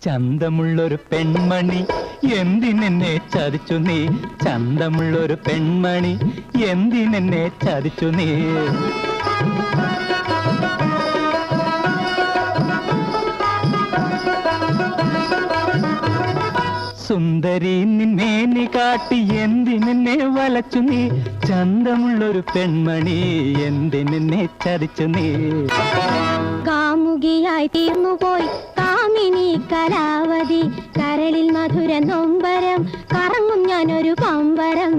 ചന്തമുള്ളൊരു പെൺമണി എന്തിനെന്നെ ചതിച്ചു നീ? ചന്തമുള്ളൊരു പെൺമണി എന്തിനെന്നെ ചതിച്ചു നീ? സുന്ദരി നിന്നേനി കാട്ടി എന്തിനെന്നെ വലച്ചു നീ? ചന്തമുള്ളൊരു പെൺമണി എന്തിനെന്നെ ചതിച്ചു നീ? കാമുകിയായി തീർന്നുപോയി കാമിനി കലാവതി, കരളിൽ മധുര നൊമ്പരം, കറങ്ങും ഞാനൊരു പമ്പരം.